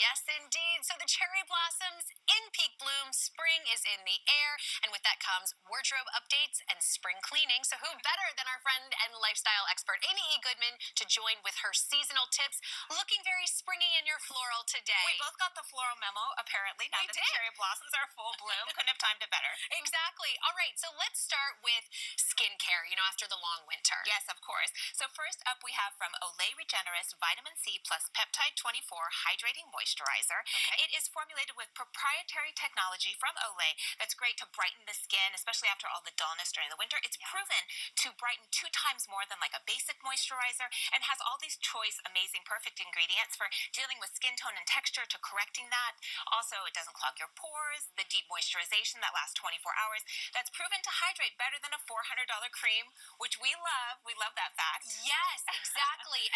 Yes, indeed. So the cherry blossoms in peak bloom, spring is in the air, and with that comes wardrobe updates and spring cleaning. So who better than our friend and lifestyle expert Amy E. Goodman to join with her seasonal tips? Looking very springy in your floral today. We both got the floral memo, apparently. Now We that the did. cherry blossoms are full bloom, couldn't have timed it better. Exactly. All right, so let's start with skincare, after the long winter. Yes, of course. So first up, we have from Olay Regenerist Vitamin C plus Peptide 24 Hydrating Moisturizer. Okay. It is formulated with proprietary technology from Olay that's great to brighten the skin, especially after all the dullness during the winter. It's proven to brighten 2 times more than like a basic moisturizer and has all these choice, amazing, perfect ingredients for dealing with skin tone and texture to correcting that. Also, it doesn't clog your pores. The deep moisturization that lasts 24 hours. That's proven to hydrate better than a $400 cream, which we love. We love that fact. Yes, exactly.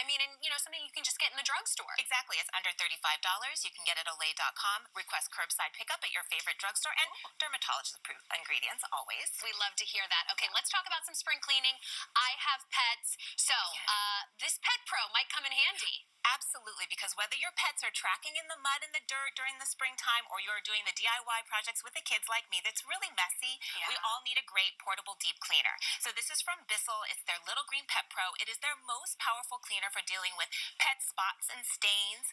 Something you can just get in the drugstore. Exactly. It's under $35. You can get it at Olay.com. Request curbside pickup at your favorite drugstore and dermatologist-approved ingredients always. We love to hear that. Okay, let's talk about some spring cleaning. I have pets, so this Pet Pro might come in handy. Absolutely, because whether your pets are tracking in the mud and the dirt during the springtime or you're doing the DIY projects with the kids like me that's really messy, we all need a great portable deep cleaner. So this is from Bissell. It's their Little Green Pet Pro. It is their most powerful cleaner for dealing with pet spots and stains.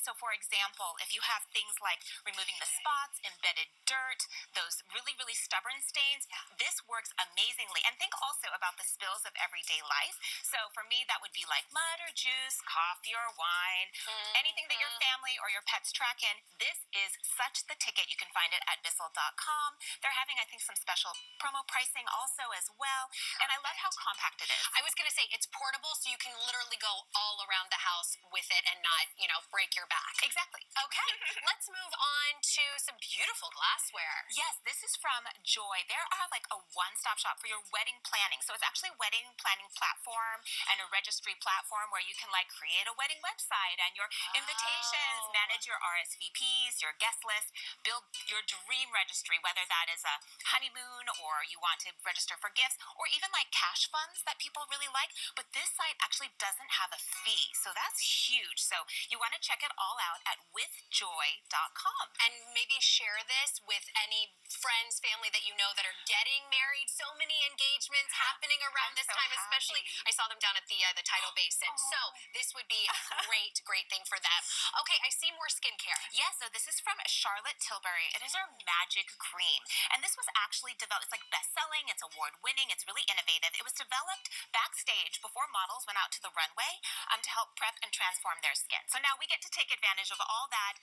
So for example, if you have things like removing the spots, embedded dirt, those really, really stubborn stains, this works amazingly. And think also about the spills of everyday life. So for me, that would be like mud or juice, coffee or wine, anything that your family or your pets track in. This is such the ticket. You can find it at Bissell.com. They're having, I think, some special promo pricing also as well. And I love how compact it is. I was going to say, it's portable, so you can literally go all around the house with it and not, break your back. Exactly. Okay, let's move on to some beautiful glassware. Yes, this is from Joy. They are like a one-stop shop for your wedding planning. So it's actually a wedding planning platform and a registry platform where you can create a wedding website and your invitations, manage your RSVPs, your guest list, build your dream registry, whether that is a honeymoon or you want to register for gifts or even cash funds that people really like. But this site actually doesn't have a fee. So that's huge. So you want to check it all out at withjoy.com. And maybe share this with any friends, family that you know that are getting married. So many engagements happening around this time, especially. I saw them down at the tidal basin. So this would be a great thing for them. Okay, I see more skincare. Yeah, so this is from Charlotte Tilbury. It is her magic cream. And this was actually developed, it's best-selling, it's award-winning, it's really innovative. It was developed backstage before models went out to the runway to help prep and transform their skin. So now we get to take advantage of all that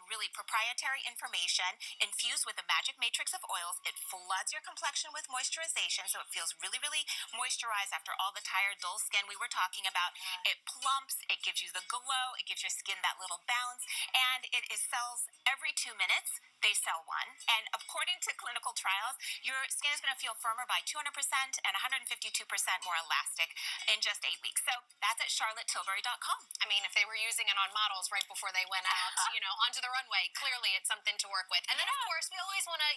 really proprietary information infused with a magic matrix of oils. It floods your complexion with moisturization, so it feels really, really moisturized after all the tired, dull skin we were talking about. It plumps, it gives you the glow, it gives your skin that little bounce, and it sells every 2 minutes. They sell one. And according to clinical trials, your skin is going to feel firmer by 200% and 152% more elastic in just 8 weeks. So that's at charlottetilbury.com. I mean, if they were using it on models right before they went out, onto the runway, clearly it's something to work with. And then, of course, we always want to,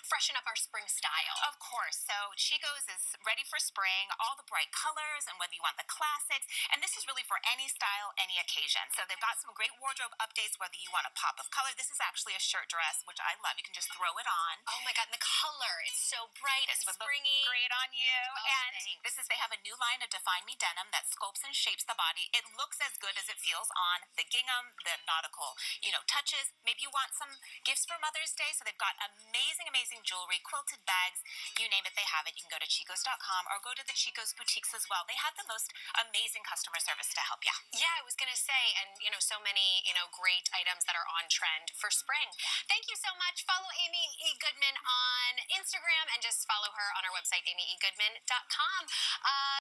freshen up our spring style. Of course. So Chico's is ready for spring, all the bright colors, and whether you want the classics. And this is really for any style, any occasion. So they've got some great wardrobe updates, whether you want a pop of color. This is actually a shirt dress, which I love. You can just throw it on. Oh my God, and the color is so bright and springy. Great on you. Oh, thanks. They have a new line of Define Me denim that sculpts and shapes the body. It looks as good as it feels on the gingham, the nautical, touches. Maybe you want some gifts for Mother's Day. So they've got amazing jewelry, quilted bags, you name it, they have it. You can go to Chicos.com or go to the Chicos boutiques as well. They have the most amazing customer service to help you. Yeah, I was going to say, and so many, great items that are on trend for spring. Thank you so much. Follow Amy E. Goodman on Instagram and just follow her on our website, amyegoodman.com.